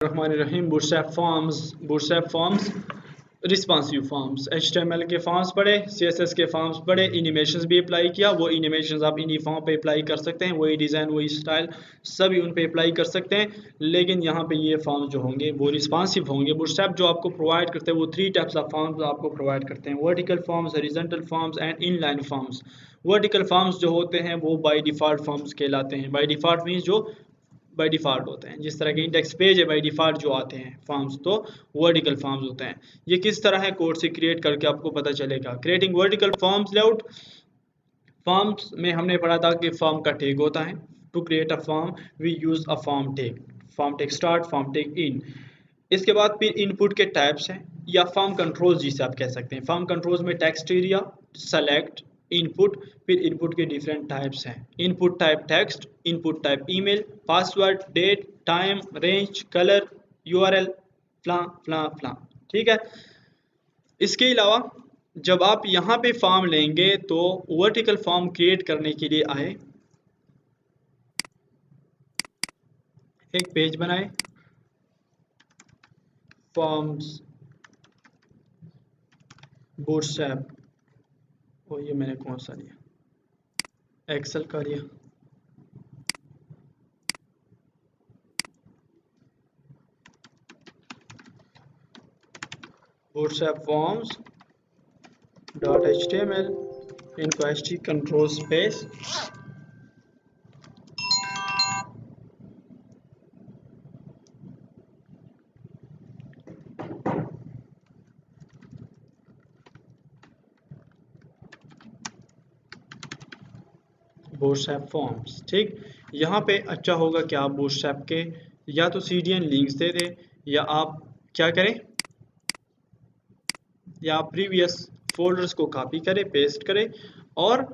रहीम। Bootstrap forms, responsive forms, HTML के forms पढ़े, CSS के फॉर्म्स पढ़े, एनिमेशंस भी अप्लाई किया। वो एनिमेशंस आप इन्हीं फॉर्म पे अप्लाई कर सकते हैं, वही डिज़ाइन वही स्टाइल सभी उन पे अप्लाई कर सकते हैं। लेकिन यहाँ पे ये फॉर्म्स जो होंगे वो रिस्पॉन्सिव होंगे। बूटस्ट्रैप जो आपको प्रोवाइड करते हैं वो 3 टाइप्स ऑफ फॉर्म्स आपको प्रोवाइड करते हैं: vertical forms, horizontal forms and inline forms. Vertical forms जो होते हैं वो बाय डिफ़ॉल्ट फॉर्म्स कहलाते हैं। बाय डिफ़ॉल्ट मीन्स जो बाय डिफ़ॉल्ट होते हैं, जिस तरह के इंडेक्स पेज है बाय डिफ़ॉल्ट जो आते हैं फॉर्म्स, तो वर्टिकल फॉर्म्स होते हैं। ये किस तरह है, कोड से क्रिएट करके आपको पता चलेगा। Creating vertical forms layout. Forms में हमने पढ़ा था कि फॉर्म का टैग होता है। To create a form we use a form tag start, form tag in. इसके बाद फिर इनपुट के टाइप्स हैं या फॉर्म कंट्रोल्स जिसे आप कह सकते हैं। फॉर्म कंट्रोल्स में टेक्स्ट एरिया, सेलेक्ट, इनपुट, फिर इनपुट के डिफरेंट टाइप्स हैं। Input type text, input type email, password, date, time, range, colour, URL, फ्ला फ्ला फ्ला। ठीक है। इसके अलावा जब आप यहाँ पे फॉर्म लेंगे तो वर्टिकल फॉर्म क्रिएट करने के लिए आए, एक पेज बनाए, फॉर्म्स बूटस्ट्रैप, और ये मैंने कौन सा लिया, एक्सेल का लिया। बूटस्ट्रैप फॉर्म्स .html इनको ht control space, bootstrap forms. ठीक, यहाँ पे अच्छा होगा कि आप बूटस्ट्रैप के या तो CDN लिंक्स दे दें, या आप क्या करें, या आप प्रीवियस फोल्डर्स को कॉपी करें, पेस्ट करें और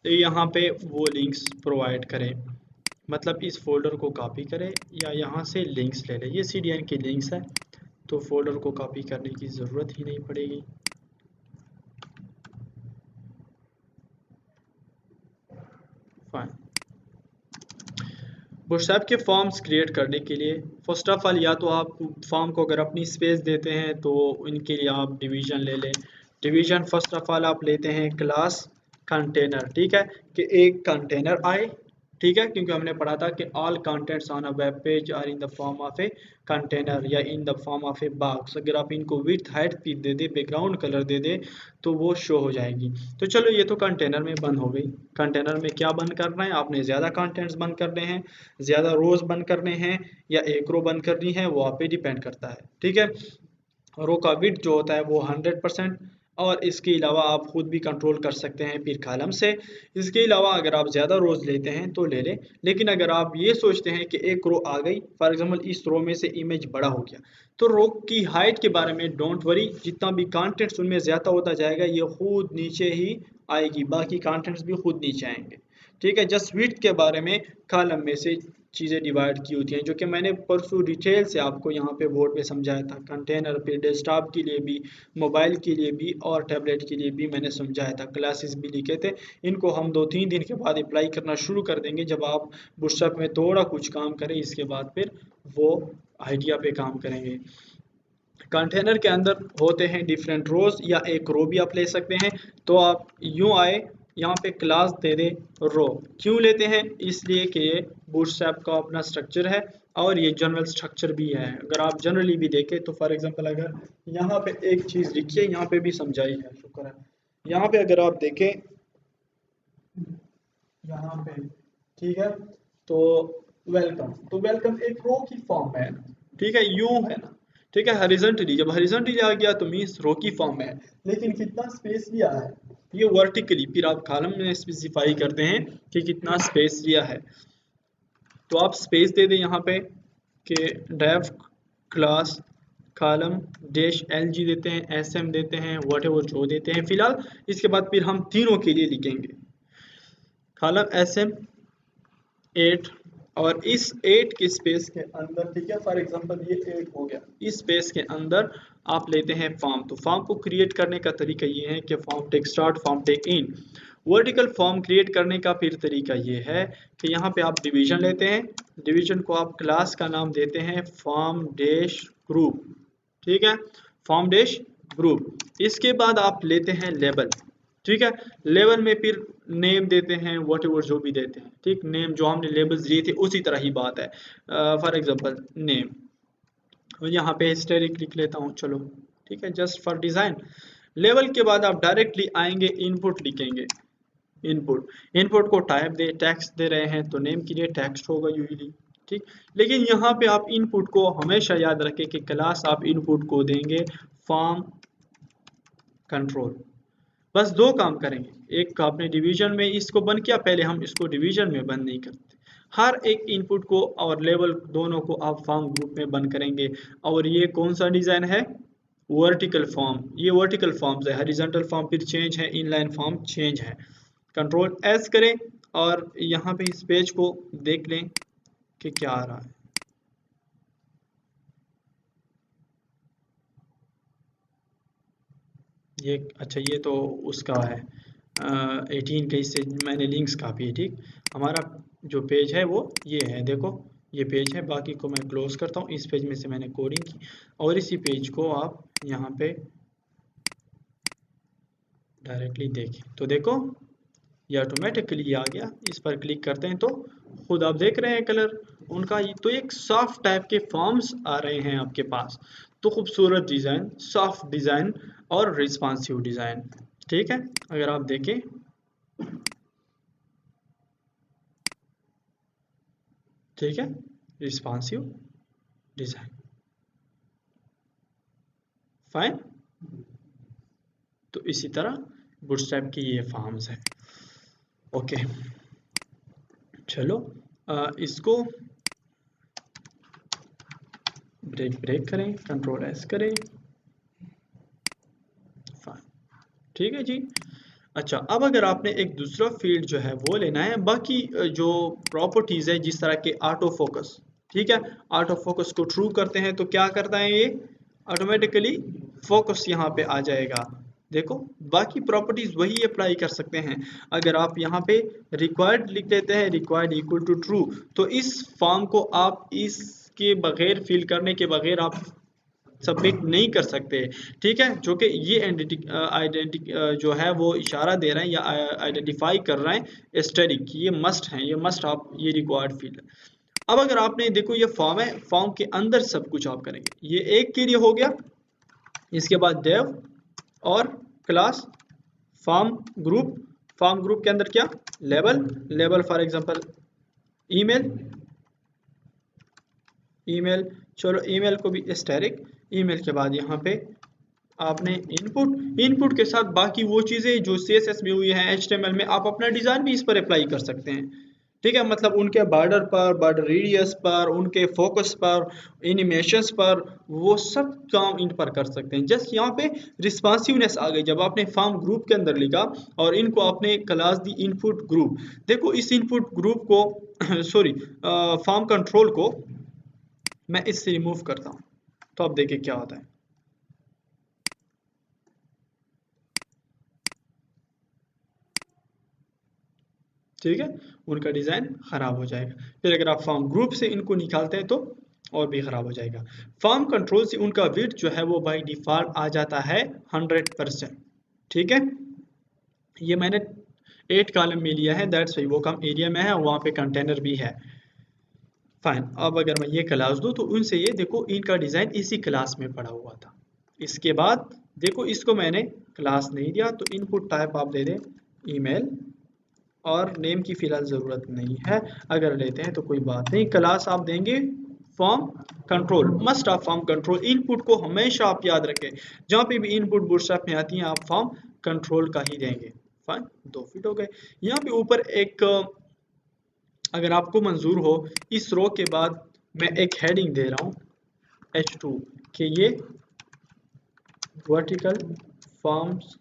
यहाँ पे वो लिंक्स प्रोवाइड करें। मतलब इस फोल्डर को कॉपी करें या यहाँ से लिंक्स ले लें। ये CDN के लिंक्स है तो फोल्डर को कॉपी करने की ज़रूरत ही नहीं पड़ेगी। फाइन। बूटस्ट्रैप के फॉर्म्स क्रिएट करने के लिए फर्स्ट ऑफ ऑल या तो आप फॉर्म को अगर अपनी स्पेस देते हैं तो इनके लिए आप डिवीजन ले लें। डिवीजन फर्स्ट ऑफ ऑल आप लेते हैं क्लास कंटेनर। ठीक है, कि एक कंटेनर आए। ठीक है, क्योंकि हमने पढ़ा था कि all contents on a web page are in the form of a container या in the form of a box. अगर आप इनको विड्थ हाइट भी दे दे, बैकग्राउंड कलर दे दे, तो वो शो हो जाएगी। तो चलो ये तो कंटेनर में बंद हो गई। कंटेनर में क्या बंद करना है आपने, ज़्यादा कंटेंट्स बंद करने हैं, ज़्यादा रोज बंद करने हैं, या एक रो बंद करनी है, वो आप पे डिपेंड करता है। ठीक है, रो का विड्थ जो होता है वो 100%, और इसके अलावा आप खुद भी कंट्रोल कर सकते हैं फिर कॉलम से। इसके अलावा अगर आप ज़्यादा रोज लेते हैं तो ले लें। लेकिन अगर आप ये सोचते हैं कि एक रो आ गई, फॉर एग्जांपल इस रो में से इमेज बड़ा हो गया, तो रो की हाइट के बारे में डोंट वरी, जितना भी कंटेंट्स उनमें ज़्यादा होता जाएगा ये खुद नीचे ही आएगी, बाकी कंटेंट्स भी खुद नीचे आएंगे। ठीक है, जस्ट विड्थ के बारे में कॉलम में से चीज़ें डिवाइड की होती हैं, जो कि मैंने परसों डिटेल से आपको यहाँ पे बोर्ड पे समझाया था। कंटेनर पे डेस्कटॉप के लिए भी, मोबाइल के लिए भी और टैबलेट के लिए भी मैंने समझाया था, क्लासेस भी लिखे थे। इनको हम 2-3 दिन के बाद अप्लाई करना शुरू कर देंगे जब आप बूटस्ट्रैप में थोड़ा कुछ काम करें, इसके बाद फिर वो आइडिया पे काम करेंगे। कंटेनर के अंदर होते हैं डिफरेंट रोज, या एक रो भी आप ले सकते हैं। तो आप यूँ आए, यहाँ पे क्लास दे दे रो। क्यों लेते हैं, इसलिए कि ये बूटस्ट्रैप का अपना स्ट्रक्चर है और ये जनरल स्ट्रक्चर भी है। अगर आप जनरली भी देखें तो फॉर एग्जांपल अगर यहाँ पे एक चीज़ लिखिए, यहाँ पे भी समझाई है, शुक्र है। यहाँ पे अगर आप देखें, यहाँ पे, ठीक है, तो वेलकम, तो वेलकम एक रो की फॉर्म है ना। ठीक है, यूं है ना। ठीक है, हॉरिजॉन्टली, जब हॉरिजॉन्टली आ गया तो मीन्स रो की फॉर्म में है। लेकिन कितना स्पेस लिया है, ये वर्टिकली फिर आप कॉलम में स्पेसिफाई करते हैं कि कितना स्पेस लिया है। तो आप स्पेस दे दें यहाँ पे कि def class column dash LG देते हैं, SM देते हैं, व्हाटएवर जो देते हैं फिलहाल। इसके बाद फिर हम तीनों के लिए लिखेंगे कॉलम SM 8, और इस 8 के स्पेस के अंदर, ठीक है, फॉर एग्जांपल ये 8 हो गया, इस स्पेस के अंदर आप लेते हैं फॉर्म। तो फॉर्म को क्रिएट करने का तरीका ये है कि form tag start, form tag in. Vertical form create करने का फिर तरीका ये है कि यहाँ पे आप डिवीजन लेते हैं, डिवीजन को आप क्लास का नाम देते हैं फॉर्म डैश ग्रुप, ठीक है, फॉर्म डैश ग्रुप। इसके बाद आप लेते हैं लेबल, ठीक है, लेवल में फिर नेम देते हैं वॉट एवर जो भी देते हैं, ठीक, नेम जो हमने लेबल्स दिए थे उसी तरह ही बात है। फॉर एग्जांपल नेम, यहाँ पे हिस्टेरिक लिख लेता हूँ, चलो ठीक है, जस्ट फॉर डिजाइन। लेवल के बाद आप डायरेक्टली आएंगे, इनपुट लिखेंगे, इनपुट, इनपुट को टाइप दे टेक्स्ट दे रहे हैं तो नेम के लिए टेक्स्ट होगा यूजली, ठीक। लेकिन यहाँ पे आप इनपुट को हमेशा याद रखें कि क्लास आप इनपुट को देंगे फॉर्म कंट्रोल। बस दो काम करेंगे, एक आपने डिवीजन में इसको बंद किया, पहले हम इसको डिवीजन में बंद नहीं करते, हर एक इनपुट को और लेवल दोनों को आप फॉर्म ग्रुप में बंद करेंगे। और ये कौन सा डिजाइन है, वर्टिकल फॉर्म, ये वर्टिकल फॉर्म्स है, हॉरिजॉन्टल फॉर्म फिर चेंज है, इनलाइन फॉर्म चेंज है। कंट्रोल एस करें और यहाँ पे इस पेज को देख लें कि क्या आ रहा है। ये अच्छा, ये तो उसका है 18 के, इससे मैंने लिंक्स काफी है, ठीक। हमारा जो पेज है वो ये है, देखो ये पेज है, बाकी को मैं क्लोज करता हूँ, इस पेज में से मैंने कोडिंग की और इसी पेज को आप यहाँ पे डायरेक्टली देखें तो देखो ये ऑटोमेटिकली आ गया। इस पर क्लिक करते हैं तो खुद आप देख रहे हैं कलर उनका, तो एक सॉफ्ट टाइप के फॉर्म्स आ रहे हैं आपके पास। तो खूबसूरत डिज़ाइन, सॉफ्ट डिज़ाइन और रिस्पॉन्सिव डिज़ाइन, ठीक है। अगर आप देखें, ठीक है, रिस्पॉन्सिव डिज़ाइन, फाइन। तो इसी तरह बूटस्ट्रैप की ये फॉर्म्स हैं। ओके, चलो इसको ब्रेक करें, कंट्रोल एस करें, फाइन, ठीक है जी। अच्छा, अब अगर आपने एक दूसरा फील्ड जो है वो लेना है, बाकी जो प्रॉपर्टीज है जिस तरह के ऑटो फोकस, ठीक है, ऑटो फोकस को ट्रू करते हैं तो क्या करता है ये, ऑटोमेटिकली फोकस यहाँ पे आ जाएगा। देखो बाकी प्रॉपर्टीज वही अप्लाई कर सकते हैं। अगर आप यहाँ पे रिक्वायर्ड लिख देते हैं, रिक्वायर्ड इक्वल टू ट्रू, तो इस फॉर्म को आप इसके बगैर फिल करने के बगैर आप सबमिट नहीं कर सकते, ठीक है। जो कि ये आइडेंटिटी जो है वो इशारा दे रहे हैं या आइडेंटिफाई कर रहे हैं स्टैटिक, ये मस्ट है, ये मस्ट आप, ये रिक्वायर्ड फील्ड। अब अगर आपने देखो ये फॉर्म है, फॉर्म के अंदर सब कुछ आप करेंगे, ये एक के लिए हो गया। इसके बाद डेव और class form group, form group के अंदर क्या, label, label for example email, email, चलो ईमेल को भी स्टैटिक, ईमेल के बाद यहाँ पे आपने इनपुट, इनपुट के साथ बाकी वो चीज़ें जो CSS में हुई हैं HTML में, आप अपना डिज़ाइन भी इस पर अप्लाई कर सकते हैं, ठीक है। मतलब उनके बॉर्डर पर, बॉर्डर रेडियस पर, उनके फोकस पर, एनिमेशंस पर, वो सब काम इन पर कर सकते हैं। जस्ट यहाँ पे रिस्पॉन्सिवनेस आ गई जब आपने फॉर्म ग्रुप के अंदर लिखा और इनको आपने क्लास दी इनपुट ग्रुप। देखो इस इनपुट ग्रुप को सॉरी फॉर्म कंट्रोल को मैं इससे रिमूव करता हूँ, तो आप देखिए क्या होता है, ठीक है, उनका डिज़ाइन ख़राब हो जाएगा। फिर अगर आप फॉर्म ग्रुप से इनको निकालते हैं तो और भी ख़राब हो जाएगा। फॉर्म कंट्रोल से उनका विड्थ जो है वो बाय डिफ़ॉल्ट आ जाता है 100%, ठीक है। ये मैंने 8 कॉलम में लिया है, दैट्स वाई, वो कम एरिया में है और वहाँ पे कंटेनर भी है, फाइन। अब अगर मैं ये क्लास दूँ तो उनसे ये देखो इनका डिज़ाइन इसी क्लास में पड़ा हुआ था। इसके बाद देखो इसको मैंने क्लास नहीं दिया तो इनपुट टाइप आप दे दें ईमेल और नेम की फिलहाल ज़रूरत नहीं है, अगर लेते हैं तो कोई बात नहीं। क्लास आप देंगे form control, must of form control. Input को हमेशा आप याद रखें, जहाँ पे भी इनपुट बूटस्ट्रैप में आती हैं आप फॉर्म कंट्रोल का ही देंगे, फाइन। 2 फीट हो गए। यहाँ पे ऊपर एक अगर आपको मंजूर हो, इस रो के बाद मैं एक हेडिंग दे रहा हूँ H2 कि ये वर्टिकल फॉर्म्स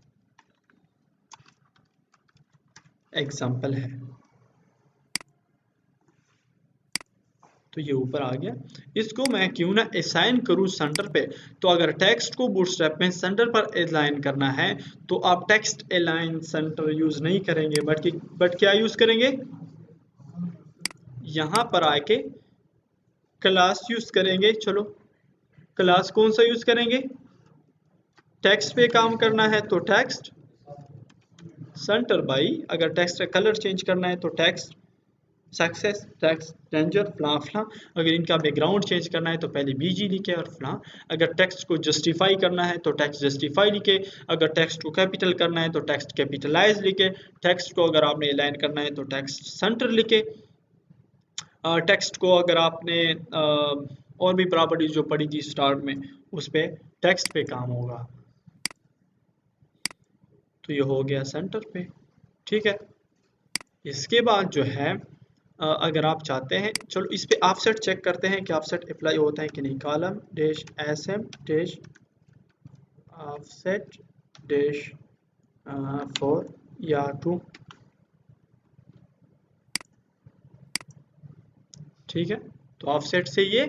एग्जाम्पल है, तो ये ऊपर आ गया। इसको मैं क्यों ना असाइन करूँ सेंटर पे। तो अगर टेक्स्ट को बूटस्ट्रैप में सेंटर पर अलाइन करना है तो आप टेक्स्ट अलाइन सेंटर यूज नहीं करेंगे, बट क्या यूज करेंगे, यहाँ पर आके क्लास यूज करेंगे। चलो क्लास कौन सा यूज करेंगे, टेक्स्ट पे काम करना है तो टेक्स्ट सेंटर बाई, अगर टेक्स्ट का कलर चेंज करना है तो टेक्स्ट सक्सेस, टेक्स्ट डेंजर, फ्ला फ्ला। अगर इनका बैकग्राउंड चेंज करना है तो पहले बीजी लिखे और फ्ला। अगर टेक्स्ट को जस्टिफाई करना है तो टेक्स्ट जस्टिफाई लिखे। अगर टेक्स्ट को कैपिटल करना है तो टेक्स्ट कैपिटलाइज लिखे। टेक्स्ट को अगर आपने अलाइन करना है तो टेक्स्ट सेंटर लिखे। टेक्स्ट को अगर आपने और भी प्रॉपर्टीज जो पढ़ी थी स्टार्ट में उस पर टेक्स्ट पे काम होगा। तो ये हो गया सेंटर पे, ठीक है। इसके बाद जो है अगर आप चाहते हैं, चलो इस पे ऑफसेट चेक करते हैं कि ऑफसेट अप्लाई होता है कि नहीं। Column dash SM dash offset dash 4 या 2, ठीक है। तो ऑफसेट से ये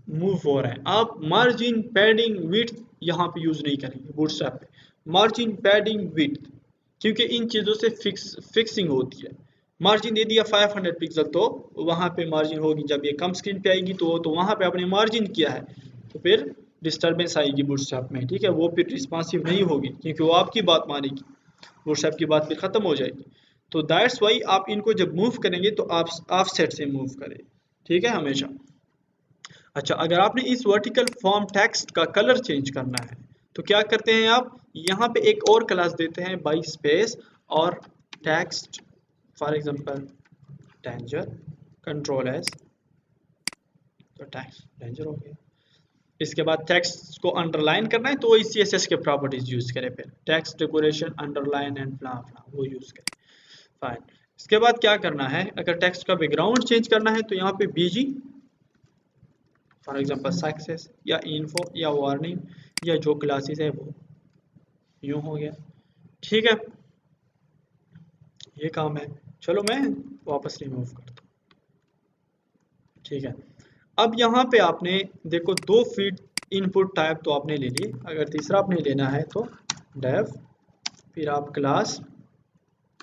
मूव हो रहा है। आप मार्जिन पैडिंग विड्थ यहाँ पे यूज नहीं करेंगे बूटस्ट्रैप पे, मार्जिन पैडिंग विड्थ, क्योंकि इन चीज़ों से फिक्सिंग होती है। मार्जिन दे दिया 500 पिक्सल तो वहाँ पे मार्जिन होगी, जब ये कम स्क्रीन पे आएगी तो वहाँ पे आपने मार्जिन किया है तो फिर डिस्टर्बेंस आएगी बूटस्ट्रैप में, ठीक है। वो फिर रिस्पॉन्सिव नहीं होगी क्योंकि वो आपकी बात मानेगी, बूटस्ट्रैप की बात फिर ख़त्म हो जाएगी। तो दैट्स वाई आप इनको जब मूव करेंगे तो आप ऑफसेट से मूव करें, ठीक है, हमेशा। अच्छा, अगर आपने इस वर्टिकल फॉर्म टेक्स्ट का कलर चेंज करना है तो क्या करते हैं आप, यहाँ पे एक और क्लास देते हैं बाई स्पेस और text, for example danger, control S, तो टेक्स्ट डेंजर हो गया। इसके बाद टेक्स्ट को अंडरलाइन करना है तो CSS के प्रॉपर्टीज यूज करें, फिर टेक्स्ट डेकोरेशन अंडरलाइन एंड फ्ला फ्ला वो यूज करें, फाइन। इसके बाद क्या करना है, अगर टेक्स्ट का बैकग्राउंड चेंज करना है तो यहाँ पे बीजी, फॉर एग्जांपल सक्सेस या इन्फो या वार्निंग या जो क्लासेस है वो यूं हो गया, ठीक है। ये काम है। चलो मैं वापस रिमूव करता हूँ, ठीक है। अब यहाँ पे आपने देखो 2 फीड इनपुट टाइप तो आपने ले लिए, अगर तीसरा आपने लेना है तो डेव, फिर आप क्लास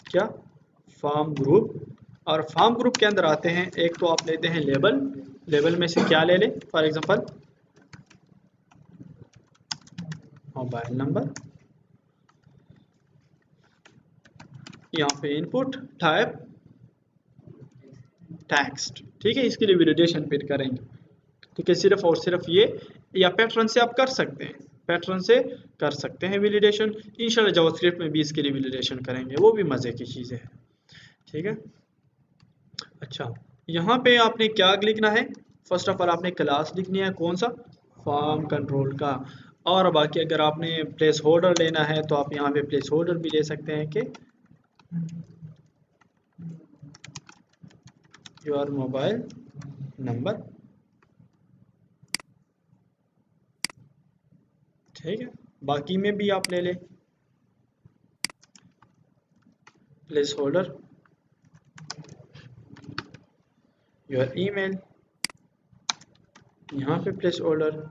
क्या फॉर्म ग्रुप, और फॉर्म ग्रुप के अंदर आते हैं, एक तो आप लेते हैं लेबल, लेबल में से क्या ले लें, फॉर एग्जांपल मोबाइल नंबर, यहाँ पे इनपुट टाइप टेक्स्ट, ठीक है। इसके लिए वैलिडेशन फिर करेंगे, ठीक है। सिर्फ और सिर्फ ये, या पैटर्न से आप कर सकते हैं, पैटर्न से कर सकते हैं वैलिडेशन। इंशाल्लाह जावास्क्रिप्ट में भी इसके लिए वैलिडेशन करेंगे, वो भी मज़े की चीज़ें हैं, ठीक है। अच्छा, यहाँ पे आपने क्या लिखना है, फर्स्ट ऑफ ऑल आपने क्लास लिखनी है, कौन सा, फॉर्म कंट्रोल का। और बाकी अगर आपने प्लेस होल्डर लेना है तो आप यहाँ पे प्लेस होल्डर भी ले सकते हैं कि योर मोबाइल नंबर, ठीक है। बाकी में भी आप ले लें प्लेस होल्डर योर ईमेल, यहाँ पे place holder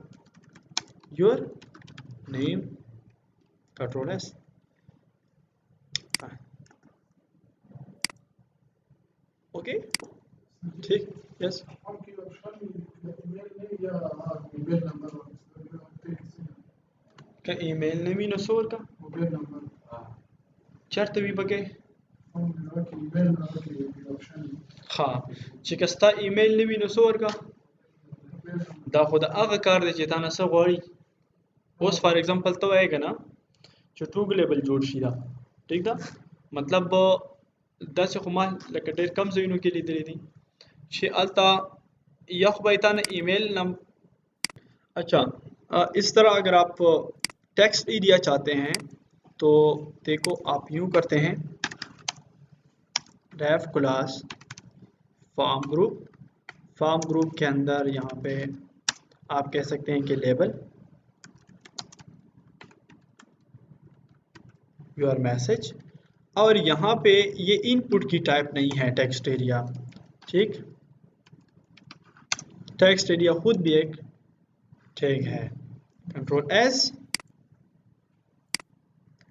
your name, control S, okay, ठीक, यस। का ईमेल नेमी नसोर का चर्त भी बगे, हाँ चिकस्ता ईमेल नेमी नसोर का दा खुद आगा कार दे चेताना सब गौरी उस फॉर एग्जांपल तो आएगा ना जो टूग लेवल जोड़ शीरा, ठीक था, मतलब 10 खुमाल लक डेर कम ज़ीनो के लिए दे दी शे अलता यख बैताना ईमेल नम। अच्छा, इस तरह अगर आप टेक्स्ट एरिया चाहते हैं तो देखो आप यूं करते हैं, def class form group, form group के अंदर यहाँ पे आप कह सकते हैं कि लेबल योर मैसेज, और यहाँ पे ये इनपुट की टाइप नहीं है टेक्स्ट एरिया, ठीक, टेक्स्ट एरिया खुद भी एक टैग है, कंट्रोल एस।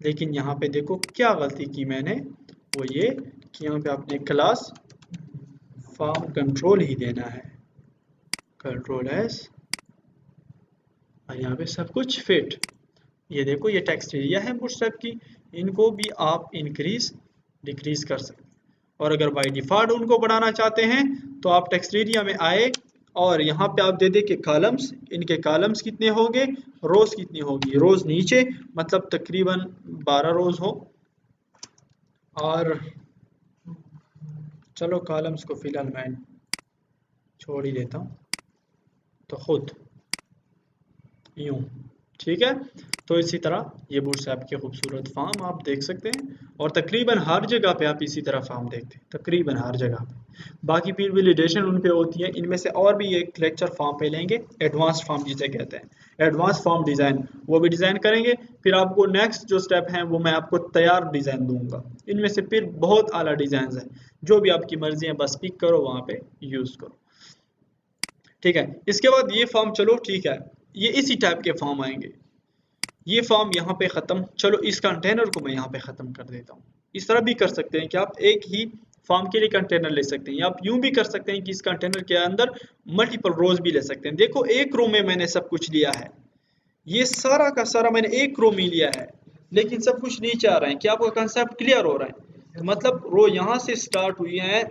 लेकिन यहाँ पे देखो क्या गलती की मैंने, वो ये कि यहाँ पे आपने क्लास फॉर्म कंट्रोल ही देना है, कंट्रोल एस, और यहाँ पे सब कुछ फिट। ये देखो ये टेक्स्ट एरिया है बूटस्ट्रैप की, इनको भी आप इंक्रीज डिक्रीज कर सकते हैं। और अगर बाय डिफॉल्ट उनको बढ़ाना चाहते हैं तो आप टेक्स्ट एरिया में आए और यहाँ पे आप दे दें कि कॉलम्स, इनके कॉलम्स कितने होंगे, रोज कितनी होगी, रोज नीचे मतलब तकरीबन 12 रोज हो। और चलो कॉलम्स को फिलहाल मैं छोड़ ही देता हूँ, तो खुद यूं, ठीक है। तो इसी तरह ये बूटस्ट्रैप के खूबसूरत फॉर्म आप देख सकते हैं, और तकरीबन हर जगह पे आप इसी तरह फॉर्म देखते हैं, तकरीबन हर जगह पे। बाकी फिर वैलिडेशन उन पे होती है, इनमें से और भी एक लेक्चर फॉर्म पे लेंगे, एडवांस फॉर्म जिसे कहते हैं, एडवांस फॉर्म डिज़ाइन, वो भी डिज़ाइन करेंगे। फिर आपको नेक्स्ट जो स्टेप हैं वो मैं आपको तैयार डिज़ाइन दूंगा, इनमें से फिर बहुत आला डिज़ाइन है, जो भी आपकी मर्जी है बस पिक करो वहाँ पे यूज़ करो, ठीक है। इसके बाद ये फॉर्म, चलो ठीक है, ये इसी टाइप के फॉर्म आएंगे। ये फॉर्म यहाँ पे ख़त्म, चलो इस कंटेनर को मैं यहाँ पे ख़त्म कर देता हूँ। इस तरह भी कर सकते हैं कि आप एक ही फॉर्म के लिए कंटेनर ले सकते हैं, या आप यूं भी कर सकते हैं कि इस कंटेनर के अंदर मल्टीपल रोज भी ले सकते हैं। देखो एक रो में मैंने सब कुछ लिया है, ये सारा का सारा मैंने एक रो में लिया है, लेकिन सब कुछ नीचे आ रहा है। क्या आपका कंसेप्ट क्लियर हो रहा है? मतलब रो यहाँ से स्टार्ट हुई है,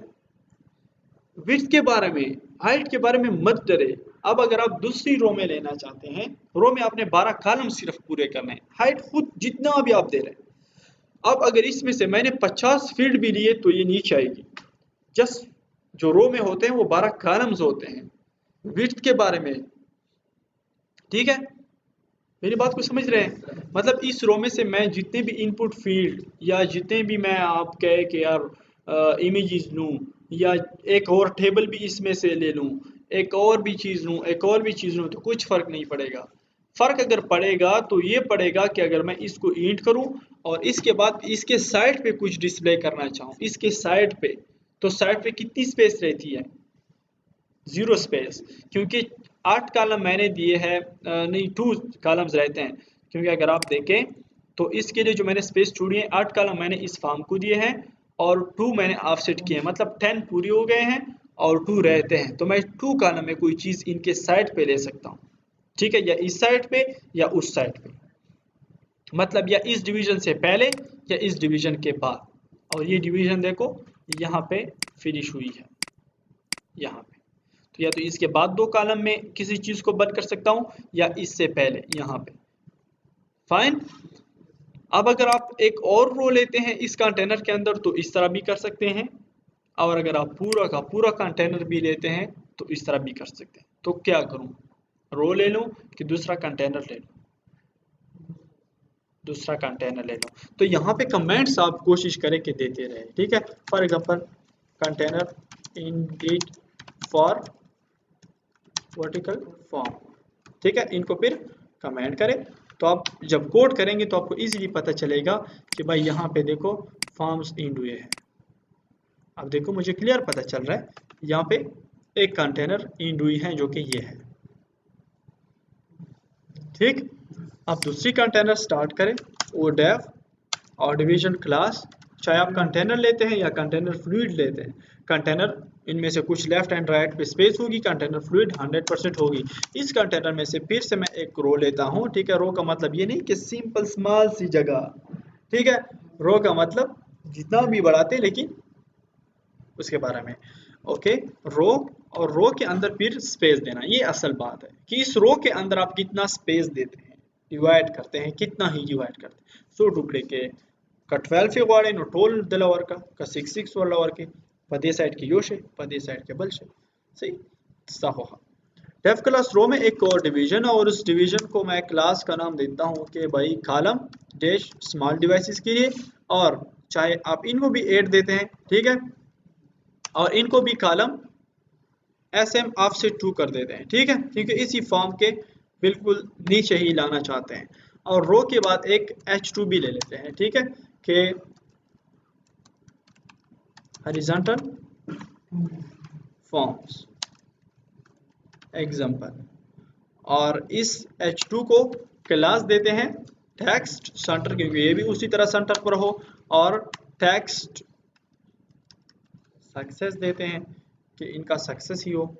विड्थ के बारे में, हाइट के बारे में मत डरे। अब अगर आप दूसरी रो में लेना चाहते हैं, रो में आपने 12 कॉलम सिर्फ पूरे करने हैं, हाइट खुद जितना भी आप दे रहे हैं। अब अगर इसमें से मैंने 50 फील्ड भी लिए तो ये नीचे आएगी। जस्ट जो रो में होते हैं वो 12 कॉलम्स होते हैं विड्थ के बारे में, ठीक है। मेरी बात को समझ रहे हैं? मतलब इस रो में से मैं जितने भी इनपुट फील्ड या जितने भी मैं आप कहे कि यार इमेजेस लूँ, या एक और टेबल भी इसमें से ले लूँ, एक और भी चीज़ लूँ, एक और भी चीज़ लूँ, तो कुछ फ़र्क नहीं पड़ेगा। फ़र्क अगर पड़ेगा तो ये पड़ेगा कि अगर मैं इसको इंट करूँ और इसके बाद इसके साइड पे कुछ डिस्प्ले करना चाहूँ, इसके साइड पे, तो साइड पे कितनी स्पेस रहती है? 0 स्पेस, क्योंकि 8 कॉलम मैंने दिए हैं, नहीं 2 कॉलम्स रहते हैं, क्योंकि अगर आप देखें तो इसके लिए जो मैंने स्पेस छोड़ी है, 8 कॉलम मैंने इस फॉर्म को दिए हैं और 2 मैंने ऑफसेट किए हैं, मतलब 10 पूरी हो गए हैं और 2 रहते हैं। तो मैं 2 कॉलम में कोई चीज़ इनके साइड पे ले सकता हूँ, ठीक है, या इस साइड पे या उस साइड पे, मतलब या इस डिवीजन से पहले या इस डिवीजन के बाद। और ये डिवीजन देखो यहाँ पे फिनिश हुई है, यहाँ पे, तो या तो इसके बाद 2 कॉलम में किसी चीज को बंद कर सकता हूं या इससे पहले यहाँ पे, फाइन। अब अगर आप एक और रो लेते हैं इस कंटेनर के अंदर तो इस तरह भी कर सकते हैं, और अगर आप पूरा का पूरा कंटेनर भी लेते हैं तो इस तरह भी कर सकते हैं। तो क्या करूं, रो ले लूं कि दूसरा कंटेनर ले लूं? दूसरा कंटेनर ले लो। तो यहाँ पे कमेंट्स आप कोशिश करें कि देते रहे, ठीक है। For example container इंडिट for vertical form, ठीक है, इनको फिर कमेंट करें। तो आप जब कोड करेंगे तो आपको इजीली पता चलेगा कि भाई यहाँ पे देखो फॉर्म्स इंड हुए हैं। अब देखो मुझे क्लियर पता चल रहा है, यहाँ पे एक कंटेनर इंड हुई है जो कि ये है, ठीक। अब दूसरी कंटेनर स्टार्ट करें, ओ डेफ और डिवीजन क्लास, चाहे आप कंटेनर लेते हैं या कंटेनर फ्लूइड लेते हैं, कंटेनर इनमें से कुछ लेफ्ट एंड राइट पे स्पेस होगी, कंटेनर फ्लूइड 100% होगी। इस कंटेनर में से फिर से मैं एक रो लेता हूँ, ठीक है। रो का मतलब ये नहीं कि सिंपल स्मॉल सी जगह, ठीक है। रो का मतलब जितना भी बढ़ाते लेकिन उसके बारे में, ओके। रो, और रो के अंदर फिर स्पेस देना, ये असल बात है कि इस रो के अंदर आप कितना स्पेस देते हैं, डिवाइड करते हैं, कितना ही डिवाइड करते हैं। सो टुकड़े के का 12 వాడే టోల్ దెలవర్ का 6 వాళ్ళ के पदे साइड के योशे पदे साइड के बलशे, सही सहोहा। डेफ क्लास रो में एक और डिवीजन है और उस डिवीजन को मैं क्लास का नाम देता हूँ कि भाई कॉलम डैश स्मॉल डिवाइसेस के लिए, और चाहे आप इनको भी ऐड देते हैं, ठीक है, और इनको भी कॉलम SM ऑफसेट 2 कर देते हैं, ठीक है, क्योंकि इसी फॉर्म के बिल्कुल नीचे ही लाना चाहते हैं। और रो के बाद एक H2 भी ले लेते हैं, ठीक है, कि हॉरिजॉन्टल फॉर्म्स एग्जाम्पल। और इस h2 को क्लास देते हैं टेक्स्ट सेंटर, क्योंकि ये भी उसी तरह सेंटर पर हो, और टेक्स्ट सक्सेस देते हैं कि इनका सक्सेस ही हो।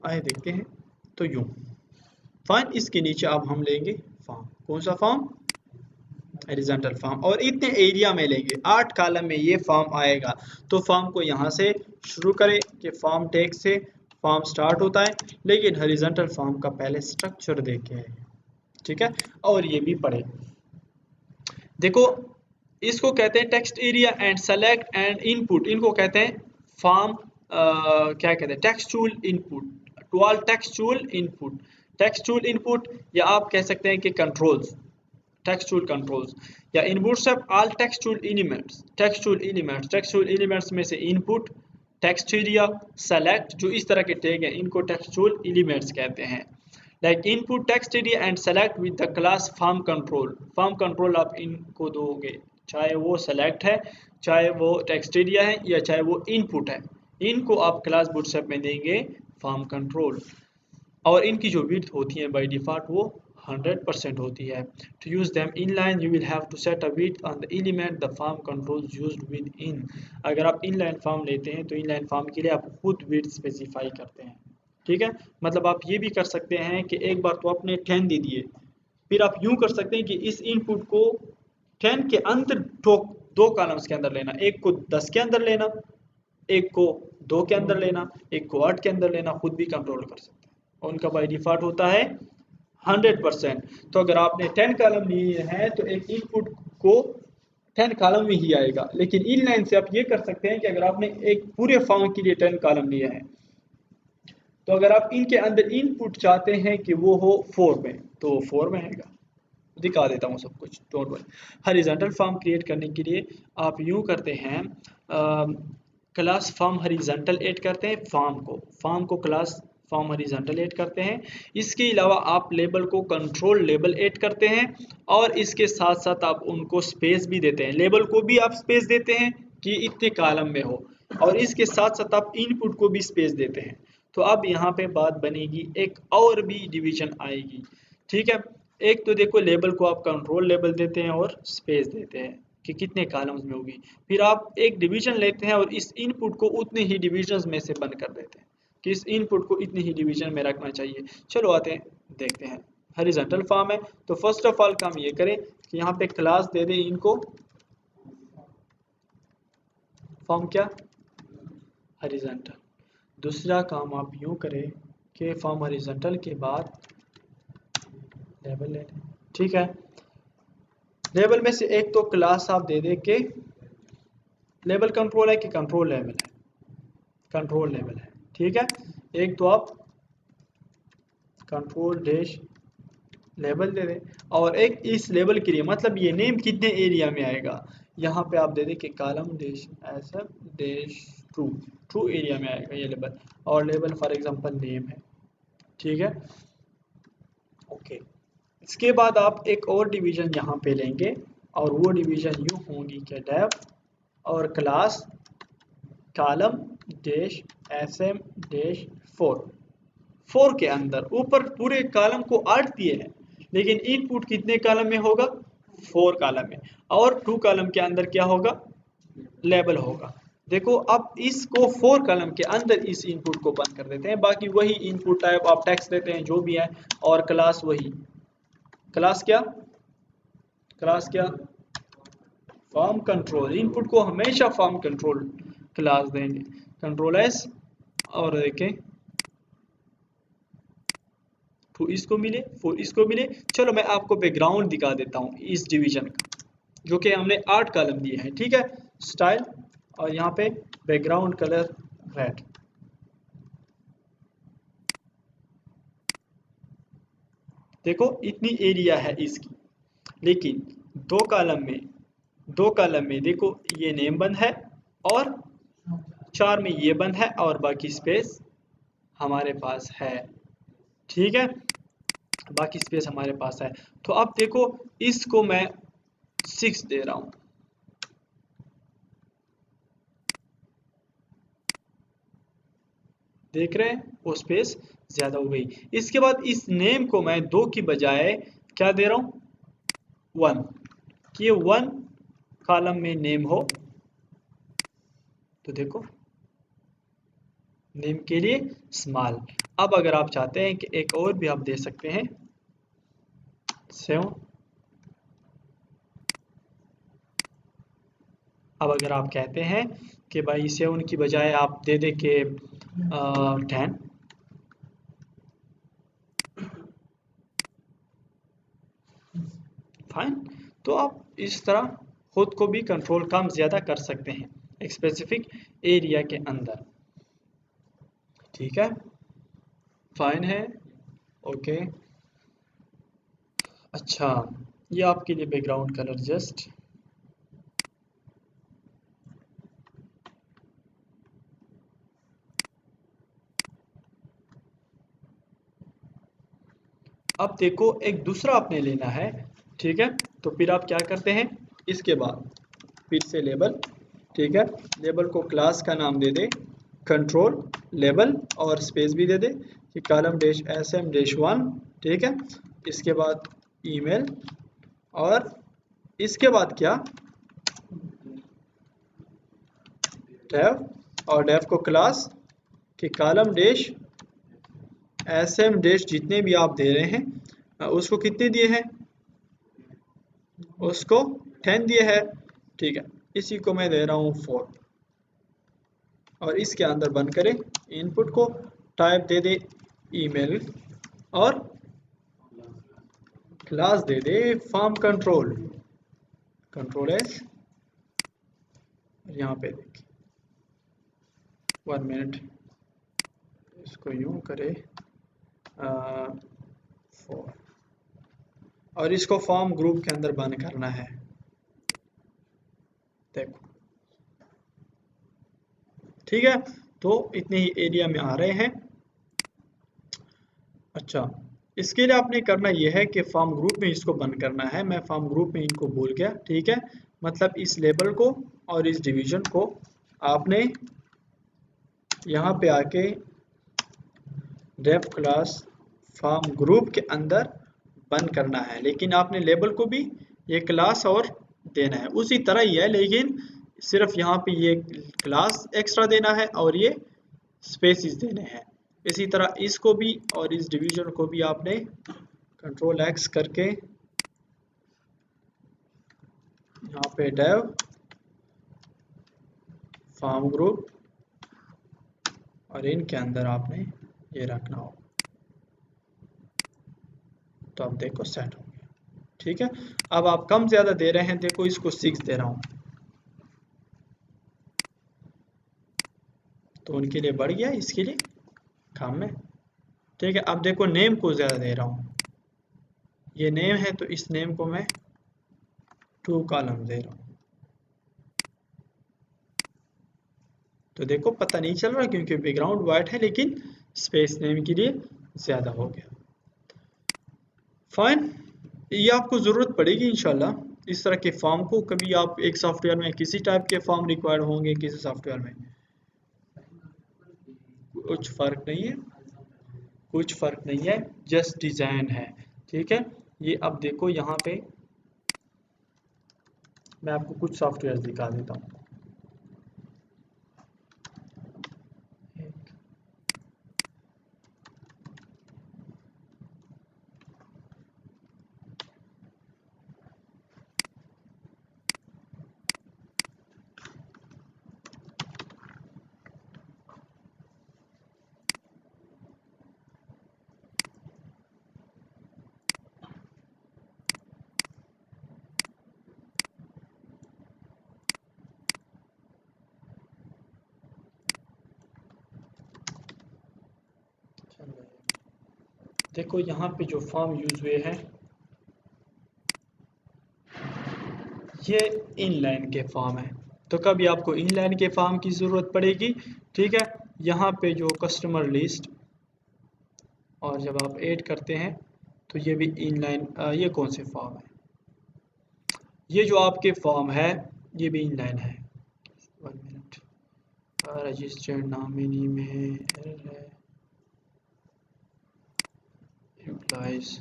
आइए देखते हैं। तो यूं फाइन, इसके नीचे अब हम लेंगे फॉर्म। कौन सा फॉर्म? Horizontal form. और इतने एरिया में लेंगे, 8 कॉलम में ये फॉर्म आएगा। तो फॉर्म को यहाँ से शुरू करें कि फॉर्म टेक्स्ट से फॉर्म स्टार्ट होता है, लेकिन हॉरिजॉन्टल फॉर्म का पहले स्ट्रक्चर देखे है, ठीक है। और ये भी पढ़े। देखो, इसको कहते हैं text area and select and input. इनको कहते हैं फॉर्म, क्या कहते हैं, textual input, to all textual input, textual input, या आप कह सकते हैं कि कंट्रोल्स, टेक्सचुअल कंट्रोल्स, या inputs of all textual elements. Textual elements, textual elements में से इनपुट, टेक्स्ट एरिया, सेलेक्ट, जो इस तरह के टैग हैं इनको टेक्सचुअल एलिमेंट्स कहते हैं। Like input text area and select with the class form control. Form control आप इनको दोगे, चाहे वो सेलेक्ट है, चाहे वो टेक्स्ट एरिया है, या चाहे वो इनपुट है, इनको आप क्लास बूटस्ट्रैप में देंगे फॉर्म कंट्रोल। और इनकी जो विड्थ होती है बाय डिफॉल्ट वो 100% होती है। To use them inline, you will have to set a width on the element the form controls used with in। अगर आप inline फॉर्म लेते हैं तो inline फॉर्म के लिए आप खुद width स्पेसिफाई करते हैं, ठीक है। मतलब आप ये भी कर सकते हैं कि एक बार तो आपने 10 दे दिए, फिर आप यूं कर सकते हैं कि इस इनपुट को 10 के अंदर दो कॉलम्स के अंदर लेना, एक को 10 के अंदर लेना, एक को 2 के अंदर लेना, एक को 8 के अंदर लेना, खुद भी कंट्रोल कर सकते हैं। उनका बाय डिफॉल्ट होता है 100%। तो अगर आपने 10 कॉलम लिए हैं तो एक इनपुट को 10 कॉलम में ही आएगा। लेकिन इनलाइन से आप ये कर सकते हैं कि अगर आपने एक पूरे फॉर्म के लिए 10 कॉलम लिए हैं, तो अगर आप इनके अंदर इनपुट चाहते हैं कि वो हो 4 में, तो 4 में आएगा। दिखा देता हूँ सब कुछ, don't worry. Horizontal form create करने के लिए आप यूं करते हैं, क्लास फॉर्म हॉरिजॉन्टल ऐड करते हैं, फॉर्म को क्लास फॉर्म हॉरिजॉन्टल ऐड करते हैं। इसके अलावा आप लेबल को कंट्रोल लेबल ऐड करते हैं, और इसके साथ साथ आप उनको स्पेस भी देते हैं। लेबल को भी आप स्पेस देते हैं कि इतने कॉलम में हो, और इसके साथ साथ आप इनपुट को भी स्पेस देते हैं। तो अब यहाँ पे बात बनेगी, एक और भी डिवीजन आएगी, ठीक है। एक तो देखो, लेबल को आप कंट्रोल लेबल देते हैं और स्पेस देते हैं कि कितने कॉलम्स में होगी। फिर आप एक डिवीजन लेते हैं और इस इनपुट को उतने ही डिविजन्स में से बंद कर देते हैं कि इस इनपुट को इतने ही डिवीजन में रखना चाहिए। चलो आते हैं, देखते हैं। हॉरिजॉन्टल फॉर्म है तो फर्स्ट ऑफ ऑल काम ये करें कि यहाँ पे क्लास दे दें इनको, फॉर्म क्या, हॉरिजॉन्टल। दूसरा काम आप यूँ करें कि फॉर्म हॉरिजॉन्टल के बाद लेबल ले लें, ठीक है। लेबल में से एक तो क्लास आप दे दे के लेबल कंट्रोल है कि कंट्रोल लेवल है, कंट्रोल लेवल है, ठीक है। एक तो आप कंट्रोल डैश लेबल दे दें, और एक इस लेबल के लिए मतलब ये नेम कितने एरिया में आएगा, यहाँ पे आप दे दें कि कॉलम डैश ऐसा डैश ट्रू, ट्रू एरिया में आएगा ये लेबल, और लेबल फॉर एग्जांपल नेम है, ठीक है, ओके। इसके बाद आप एक और डिवीजन यहाँ पे लेंगे, और वो डिवीजन यूँ होंगी कि डेव और class column dash SM dash 4 के अंदर ऊपर पूरे कॉलम को 8 दिए हैं, लेकिन इनपुट कितने कॉलम में होगा, 4 कॉलम में, और 2 कॉलम के अंदर क्या होगा, लेबल होगा। देखो, अब इसको 4 कॉलम के अंदर इस इनपुट को बंद कर देते हैं, बाकी वही इनपुट टाइप आप टेक्स्ट देते हैं जो भी है, और क्लास वही, क्लास क्या, क्लास क्या, फॉर्म कंट्रोल। इनपुट को हमेशा फॉर्म कंट्रोल क्लास देंगे, कंट्रोल एस, और देखें टू इसको मिले, फोर इसको मिले। चलो मैं आपको बैकग्राउंड दिखा देता हूँ इस डिवीजन का, जो कि हमने 8 कॉलम दिए हैं, ठीक है। स्टाइल, और यहाँ पे बैकग्राउंड कलर रेड। देखो इतनी एरिया है इसकी, लेकिन दो कॉलम में देखो ये नेम बंद है, और 4 में ये बंद है, और बाकी स्पेस हमारे पास है, ठीक है, बाकी स्पेस हमारे पास है। तो अब देखो, इसको मैं 6 दे रहा हूँ, देख रहे हैं वो स्पेस ज़्यादा हो गई। इसके बाद इस नेम को मैं 2 की बजाय क्या दे रहा हूँ 1, कि ये 1 कॉलम में नेम हो। तो देखो नेम के लिए स्मॉल। अब अगर आप चाहते हैं कि एक और भी आप दे सकते हैं 7। अब अगर आप कहते हैं कि भाई 7 की बजाय आप दे दे के 10, फाइन। तो आप इस तरह खुद को भी कंट्रोल कम ज़्यादा कर सकते हैं एक स्पेसिफिक एरिया के अंदर। ठीक है, फाइन है, ओके। अच्छा, ये आपके लिए बैकग्राउंड कलर जस्ट अब देखो एक दूसरा आपने लेना है। ठीक है, तो फिर आप क्या करते हैं इसके बाद फिर से लेबल। ठीक है, लेबल को क्लास का नाम दे दे कंट्रोल लेबल और स्पेस भी दे दे कि कॉलम डैश sm डैश 1। ठीक है, इसके बाद ईमेल और इसके बाद क्या डेव और डेव को क्लास कि कॉलम डैश sm डैश जितने भी आप दे रहे हैं उसको कितने दिए हैं, उसको 10 दिए है। ठीक है, इसी को मैं दे रहा हूँ 4 और इसके अंदर बंद करें इनपुट को टाइप दे दे ईमेल और class they they form control control S. यहाँ पे देखिए 1 मिनट इसको यूं करे 4 और इसको फॉर्म ग्रुप के अंदर बंद करना है। देखो ठीक है, तो इतने ही एरिया में आ रहे हैं। अच्छा, इसके लिए आपने करना यह है कि फॉर्म ग्रुप में इसको बंद करना है। मैं फॉर्म ग्रुप में इनको भूल गया। ठीक है, मतलब इस लेबल को और इस डिवीजन को आपने यहाँ पे आके डेफ क्लास फॉर्म ग्रुप के अंदर बंद करना है, लेकिन आपने लेबल को भी ये क्लास और देना है उसी तरह ही है, लेकिन सिर्फ यहाँ पे ये क्लास एक्स्ट्रा देना है और ये स्पेसिस देने हैं। इसी तरह इसको भी और इस डिवीजन को भी आपने कंट्रोल एक्स करके यहाँ पे डेव फॉर्म ग्रुप और इनके अंदर आपने ये रखना हो। तो अब देखो सेट हो गया। ठीक है, अब आप कम ज़्यादा दे रहे हैं, देखो इसको 6 दे रहा हूँ तो उनके लिए बढ़ गया, इसके लिए काम में। ठीक है, अब देखो नेम को ज़्यादा दे रहा हूँ, ये नेम है तो इस नेम को मैं 2 कॉलम दे रहा हूँ। तो देखो पता नहीं चल रहा क्योंकि बैकग्राउंड वाइट है, लेकिन स्पेस नेम के लिए ज़्यादा हो गया। फाइन, ये आपको ज़रूरत पड़ेगी इंशाल्लाह इस तरह के फॉर्म को। कभी आप एक सॉफ्टवेयर में किसी टाइप के फॉर्म रिक्वायर्ड होंगे, किसी सॉफ्टवेयर में कुछ फ़र्क नहीं है, कुछ फ़र्क नहीं है, जस्ट डिज़ाइन है। ठीक है, ये अब देखो यहाँ पे मैं आपको कुछ सॉफ्टवेयर दिखा देता हूँ। देखो यहाँ पे जो फॉर्म यूज हुए हैं ये इनलाइन के फॉर्म है, तो कभी आपको इनलाइन के फॉर्म की ज़रूरत पड़ेगी। ठीक है, यहाँ पे जो कस्टमर लिस्ट और जब आप ऐड करते हैं तो ये भी इनलाइन। ये कौन से फॉर्म है, ये जो आपके फॉर्म है ये भी इनलाइन है। 1 मिनट, रजिस्टर्ड नॉमिनी में एरर है, एम्प्लॉइज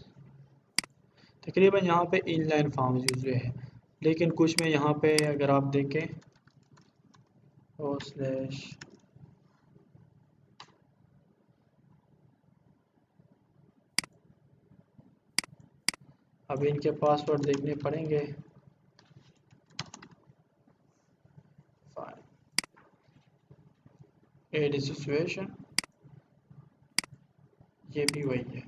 तकरीबन यहाँ पे इनलाइन फॉर्म्स यूज हुए हैं, लेकिन कुछ में यहाँ पे अगर आप देखें ओ स्लैश अभी इनके पासवर्ड देखने पड़ेंगे। एड सिचुएशन ये भी वही है,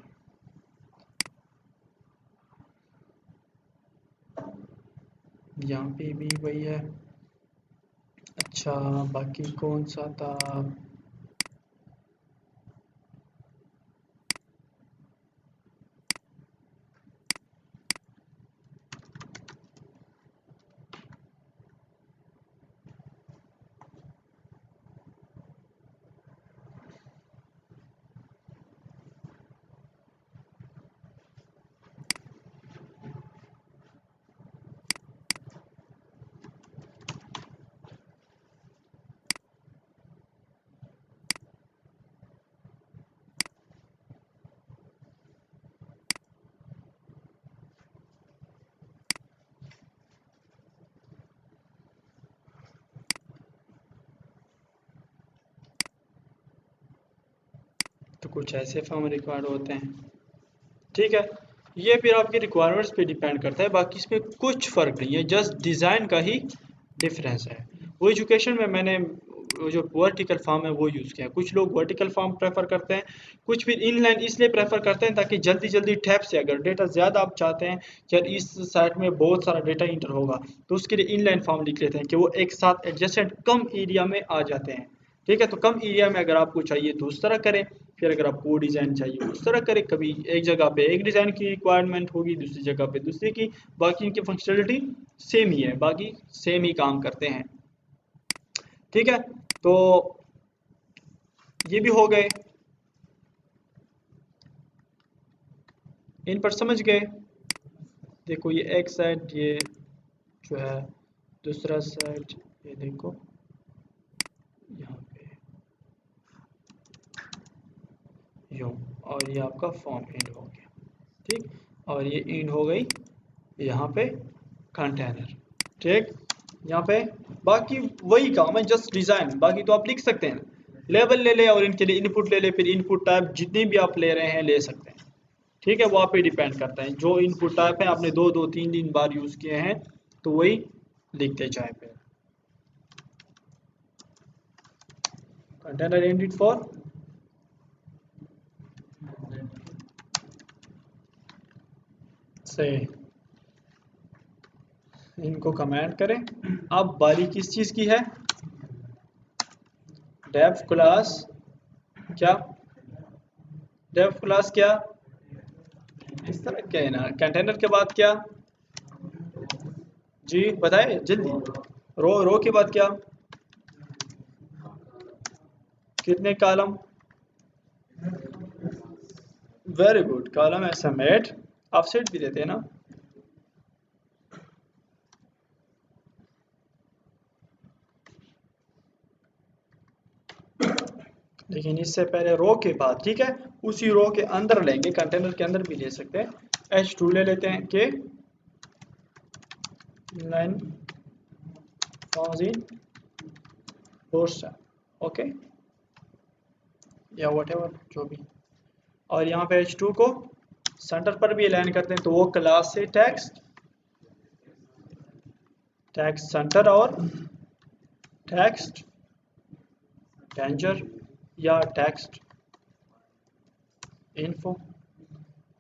यहाँ पे भी वही है। अच्छा बाकी कौन सा था? तो कुछ ऐसे फॉर्म रिक्वायर्ड होते हैं, ठीक है। ये फिर आपके रिक्वायरमेंट्स पे डिपेंड करता है, बाकी इसमें कुछ फ़र्क नहीं है, जस्ट डिज़ाइन का ही डिफरेंस है। वो एजुकेशन में मैंने वो जो वर्टिकल फॉर्म है वो यूज़ किया, कुछ लोग वर्टिकल फॉर्म प्रेफर करते हैं, कुछ फिर इनलाइन इसलिए प्रेफर करते हैं ताकि जल्दी जल्दी टैब से अगर डेटा ज़्यादा आप चाहते हैं कि यार इस साइट में बहुत सारा डेटा इंटर होगा, तो उसके लिए इनलाइन फॉर्म लिख लेते हैं कि वो एक साथ एडजेसेंट कम एरिया में आ जाते हैं, ठीक है। तो कम एरिया में अगर आपको चाहिए तो उस तरह करें, फिर अगर आपको डिज़ाइन चाहिए उस तरह करें। कभी एक जगह पे एक डिज़ाइन की रिक्वायरमेंट होगी, दूसरी जगह पे दूसरी की, बाकी इनकी फंक्शनलिटी सेम ही है, बाकी सेम ही काम करते हैं, ठीक है। तो ये भी हो गए, इन पर समझ गए। देखो ये एक साइड ये जो है, दूसरा साइड ये देखो यहाँ पे यूँ, और ये आपका फॉर्म एंड हो गया, ठीक। और ये एंड हो गई यहाँ पे कंटेनर, ठीक। यहाँ पे बाकी वही काम है, जस्ट डिज़ाइन, बाकी तो आप लिख सकते हैं, लेबल ले ले और इनके लिए इनपुट ले ले, फिर इनपुट टाइप जितनी भी आप ले रहे हैं ले सकते हैं, ठीक है। वो आप पे डिपेंड करता है, जो इनपुट टाइप है आपने दो दो तीन तीन बार यूज़ किए हैं तो वही लिखते जाए। फिर कंटेनर इंडेड फॉर से, इनको कमेंट करें। अब बारी किस चीज़ की है? डेव क्लास क्या, डेव क्लास क्या, इस तरह क्या है ना, कंटेनर के बाद क्या जी बताए जल्दी, रो के बाद क्या, कितने column, very good, column estimate, offset भी देते हैं ना, लेकिन इससे पहले रो के बाद, ठीक है, उसी रो के अंदर लेंगे, कंटेनर के अंदर भी ले सकते हैं। H2 ले लेते हैं के line forms in post, okay या व्हाटएवर जो भी, और यहाँ पे H2 को सेंटर पर भी अलाइन करते हैं, तो वो क्लास से टेक्स्ट टेक्स्ट सेंटर और टेक्स्ट टेंजर या टेक्स्ट इन्फो,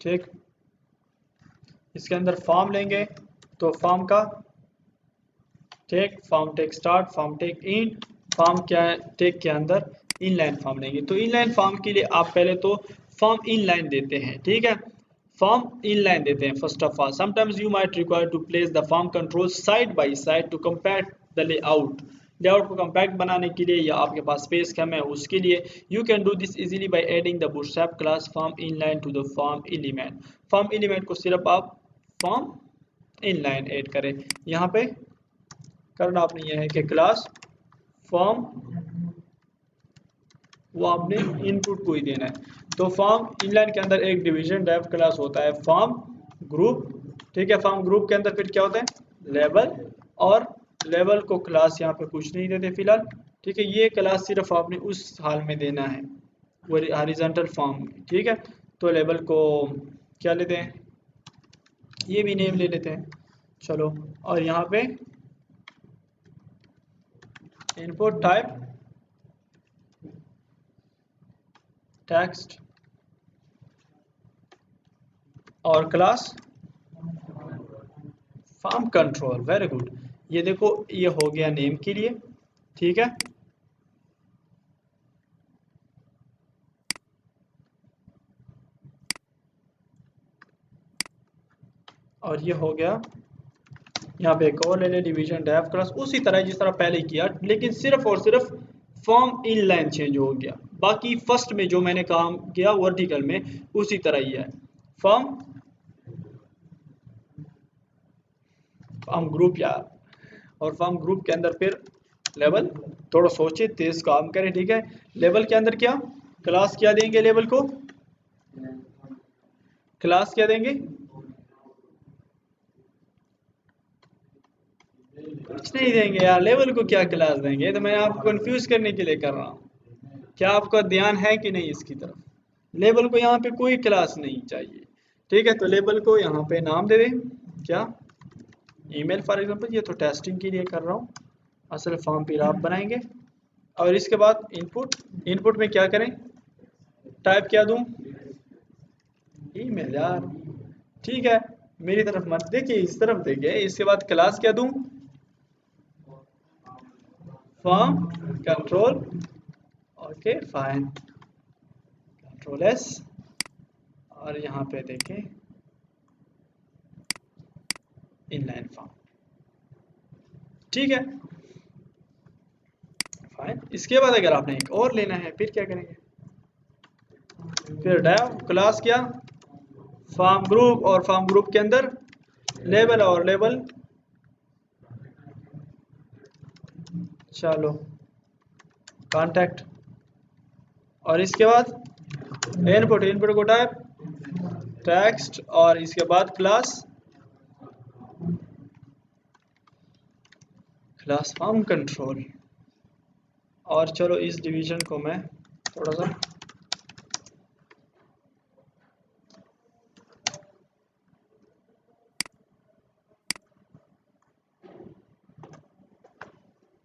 ठीक। इसके अंदर फॉर्म लेंगे तो फॉर्म का tag, form tag start, form tag end, form क्या टेक के अंदर इनलाइन फॉर्म लेंगे। तो इनलाइन फॉर्म के लिए आप पहले तो फॉर्म इनलाइन देते हैं, ठीक है, फॉर्म इनलाइन देते हैं first of all. Sometimes you might require to place the form control side by side to compact the layout, layout को कंपैक्ट बनाने के लिए या आपके पास स्पेस कम है उसके लिए। You can do this easily by adding the Bootstrap class form inline to the form element. Form element को सिर्फ आप फॉर्म इनलाइन ऐड करें, यहाँ पे करना आपने यह है कि क्लास फॉर्म वो आपने इनपुट को ही देना है। तो फॉर्म इनलाइन के अंदर एक डिवीजन डेव क्लास होता है फॉर्म ग्रुप, ठीक है। फॉर्म ग्रुप के अंदर फिर क्या होता है लेवल, और लेवल को क्लास यहाँ पे कुछ नहीं देते फिलहाल, ठीक है। ये क्लास सिर्फ आपने उस हाल में देना है वो हॉरिजॉन्टल फॉर्म में, ठीक है। तो लेवल को क्या लेते हैं, ये भी नेम ले लेते हैं, चलो। और यहाँ पे इनपुट टाइप टेक्स्ट और class form control, very good. ये देखो ये हो गया नेम के लिए, ठीक है। और ये हो गया, यहाँ पे एक और ले ले डिवीजन डेफ क्लास, उसी तरह जिस तरह पहले किया, लेकिन सिर्फ और सिर्फ फॉर्म इन लाइन चेंज हो गया। बाकी फर्स्ट में जो मैंने काम किया वर्टिकल में उसी तरह ही है। फॉर्म फॉर्म ग्रुप यार, और फॉर्म ग्रुप के अंदर फिर लेवल, थोड़ा सोचे तेज काम करें, ठीक है। लेवल के अंदर क्या क्लास क्या देंगे, लेवल को क्लास क्या देंगे, कुछ नहीं देंगे यार, लेवल को क्या क्लास देंगे, तो मैं आपको कंफ्यूज करने के लिए कर रहा हूँ। क्या आपका ध्यान है कि नहीं इसकी तरफ, लेबल को यहाँ पे कोई क्लास नहीं चाहिए, ठीक है। तो लेबल को यहाँ पे नाम दे दें, क्या ईमेल फॉर एग्जांपल, ये तो टेस्टिंग के लिए कर रहा हूँ, असल फॉर्म फिर आप बनाएंगे। और इसके बाद इनपुट, इनपुट में क्या करें, टाइप क्या दूं, ईमेल यार, ठीक है। मेरी तरफ मत देखिए, इस तरफ देखिए। इसके बाद क्लास क्या दूं, form control, okay fine, control S, और यहाँ पे देखें इनलाइन फॉर्म, ठीक है फाइन। इसके बाद अगर आपने एक और लेना है फिर क्या करेंगे, फिर डेव क्लास क्या फॉर्म ग्रुप, और फॉर्म ग्रुप के अंदर लेबल, और लेबल चलो कांटेक्ट, और इसके बाद इनपुट, इनपुट को टाइप टेक्स्ट, और इसके बाद क्लास, क्लास फॉर्म कंट्रोल। और चलो इस डिवीजन को मैं थोड़ा सा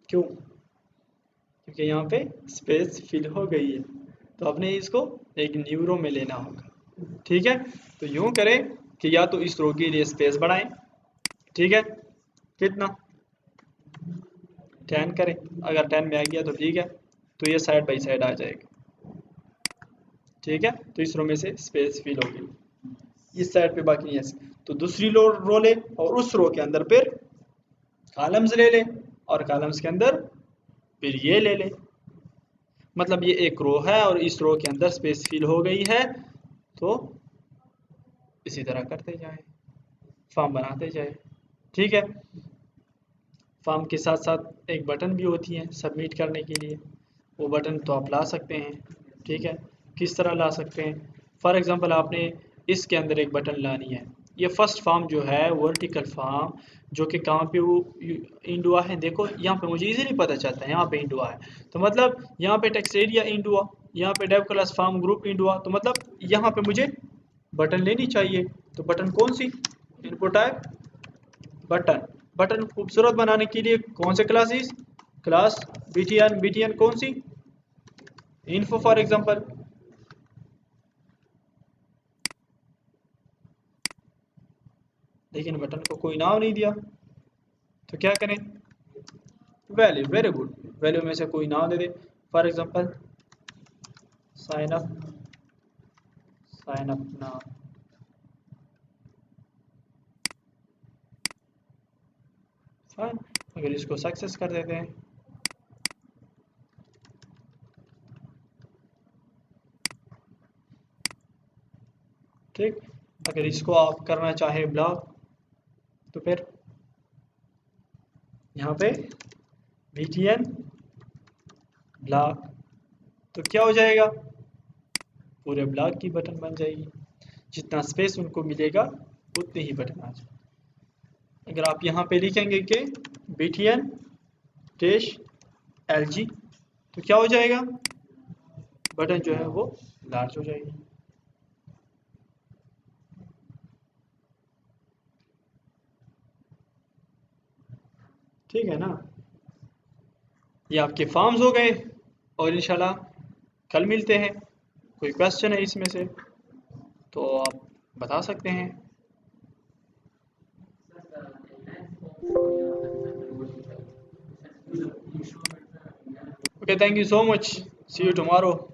क्यों, क्योंकि यहाँ पे स्पेस फिल हो गई है, तो अपने इसको एक न्यू रो में लेना होगा, ठीक है। तो यूं करें कि या तो इस रो के लिए स्पेस बढ़ाएं, ठीक है, कितना 10 करें, अगर 10 में आ गया तो ठीक है, तो ये साइड बाई साइड आ जाएगा, ठीक है। तो इस रो में से स्पेस फिल हो गई, इस साइड पे बाकी नहीं है, तो दूसरी रो ले, और उस रो के अंदर फिर कॉलम्स ले ले, और कॉलम्स के अंदर फिर ये ले ले, मतलब ये एक रो है और इस रो के अंदर स्पेस फिल हो गई है। तो इसी तरह करते जाए, फॉर्म बनाते जाए, ठीक है। फॉर्म के साथ साथ एक बटन भी होती है सबमिट करने के लिए, वो बटन तो आप ला सकते हैं, ठीक है। किस तरह ला सकते हैं, फॉर एग्जांपल आपने इसके अंदर एक बटन लानी है। ये फर्स्ट फॉर्म जो है वर्टिकल फॉर्म, जो कि कहाँ पे वो इंड हुआ है, देखो यहाँ पे मुझे इजीली पता चलता है, यहाँ पे इंड हुआ है, तो मतलब यहाँ पे टेक्स्ट एरिया इंड हुआ, यहाँ पे div class form group end हुआ, तो मतलब यहाँ पे मुझे बटन लेनी चाहिए। तो बटन कौन सी, इनपुट टाइप बटन, बटन खूबसूरत बनाने के लिए कौन से क्लासेस, क्लास बीटीएन, बीटीएन कौन सी, इन्फो फॉर एग्जांपल, लेकिन बटन को कोई नाम नहीं दिया, तो क्या करें, वैल्यू, वेरी गुड, वैल्यू में से कोई नाम दे दे, for example sign up, sign up नाम, फाइन। अगर इसको सक्सेस कर देते हैं, ठीक। अगर इसको आप करना चाहे ब्लॉक, तो फिर यहाँ पे btn ब्लॉक, तो क्या हो जाएगा, पूरे ब्लॉक की बटन बन जाएगी। जितना स्पेस उनको मिलेगा उतने ही बटन आ जाएंगे। अगर आप यहाँ पे लिखेंगे कि BTN डैश LG तो क्या हो जाएगा, बटन जो है वो लार्ज हो जाएगी। ठीक है ना, ये आपके फॉर्म्स हो गए और इंशाल्लाह कल मिलते हैं। कोई क्वेश्चन है इसमें से तो आप बता सकते हैं। Okay, thank you so much, see you tomorrow.